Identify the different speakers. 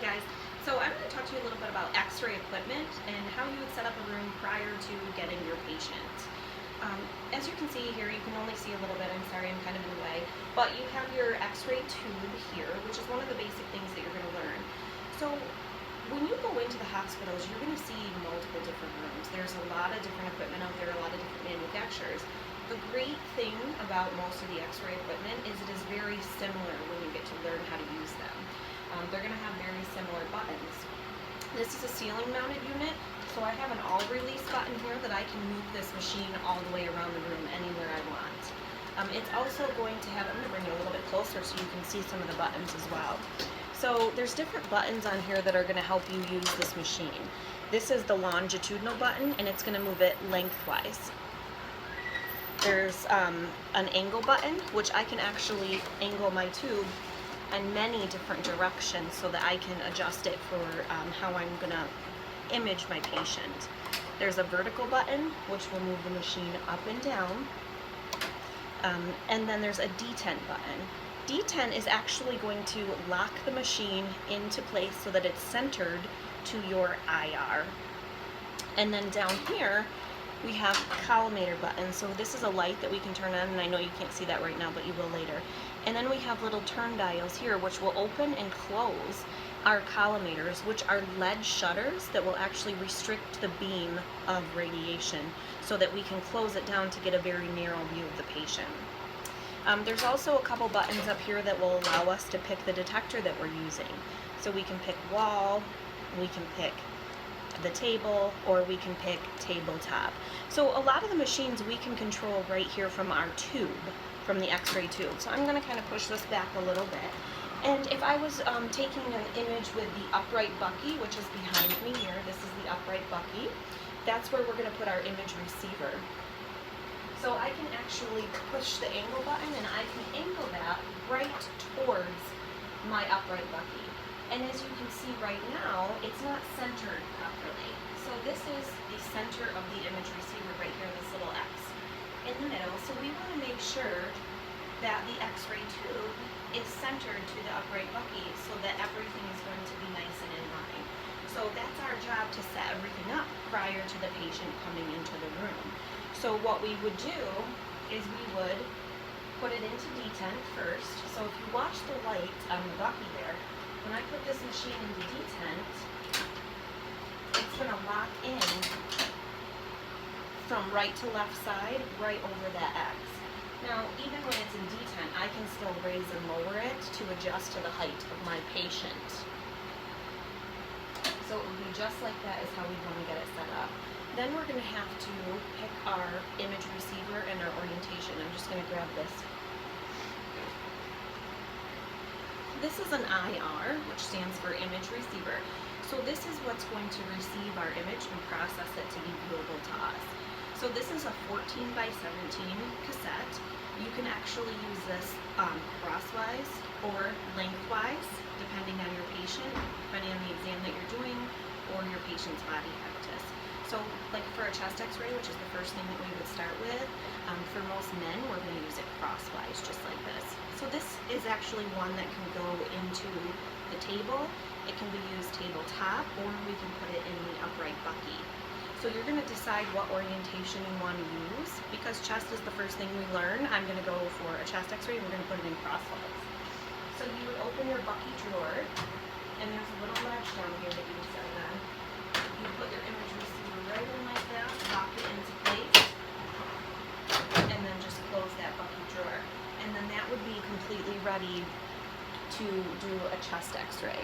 Speaker 1: guys, so I'm going to talk to you a little bit about x-ray equipment and how you would set up a room prior to getting your patient. As you can see here, you can only see a little bit, I'm sorry, I'm kind of in the way, but you have your x-ray tube here, which is one of the basic things that you're going to learn. So when you go into the hospitals, you're going to see multiple different rooms. There's a lot of different equipment out there, a lot of different manufacturers. The great thing about most of the x-ray equipment is it is very similar when you get to learn how to use them. They're going to have very similar buttons. This is a ceiling mounted unit, so I have an all release button here that I can move this machine all the way around the room anywhere I want. It's also going to have, I'm going to bring it a little bit closer so you can see some of the buttons as well. So there's different buttons on here that are going to help you use this machine. This is the longitudinal button and it's going to move it lengthwise. There's an angle button, which I can actually angle my tube in many different directions so that I can adjust it for how I'm going to image my patient. There's a vertical button, which will move the machine up and down. And then there's a detent button. Detent is actually going to lock the machine into place so that it's centered to your IR. And then down here, we have collimator buttons. So this is a light that we can turn on, and I know you can't see that right now, but you will later. And then we have little turn dials here, which will open and close our collimators, which are lead shutters that will actually restrict the beam of radiation so that we can close it down to get a very narrow view of the patient. There's also a couple buttons up here that will allow us to pick the detector that we're using. So we can pick wall, we can pick the table, or we can pick tabletop. So a lot of the machines we can control right here from our tube, from the x-ray tube. So I'm going to kind of push this back a little bit. And if I was taking an image with the upright bucky, which is behind me here, this is the upright bucky, that's where we're going to put our image receiver. So I can actually push the angle button and I can angle that right towards my upright bucky. And as you can see right now, it's not centered properly. So this is the center of the image receiver right here, this little X in the middle. So we want to make sure that the x-ray tube is centered to the upright bucky so that everything is going to be nice and in line. So that's our job, to set everything up prior to the patient coming into the room. So what we would do is we would put it into detent first. So if you watch the light on the bucky there, when I put this machine into detent, it's going to lock in from right to left side, right over that X. Now, even when it's in detent, I can still raise and lower it to adjust to the height of my patient. So it would be just like that is how we want to get it set up. Then we're going to have to pick our image receiver and our orientation. I'm just going to grab this. This is an IR, which stands for image receiver. So this is what's going to receive our image and process it to be viewable to us. So this is a 14 by 17 cassette. You can actually use this crosswise or lengthwise, depending on your patient, depending on the exam that you're doing, or your patient's body habitus. So like for a chest x-ray, which is the first thing that we would start with, for most men, we're going to use it crosswise, just like this. So this is actually one that can go into the table. It can be used tabletop, or we can put it in the upright bucky. So you're going to decide what orientation you want to use. Because chest is the first thing we learn, I'm going to go for a chest x-ray, and we're going to put it in crosswise. So you would open your bucky drawer, and there's a little latch down here that you would set it on. You put your image receiver right in like that, lock it into place, and then just close that bucky drawer. And then that would be completely ready to do a chest x-ray.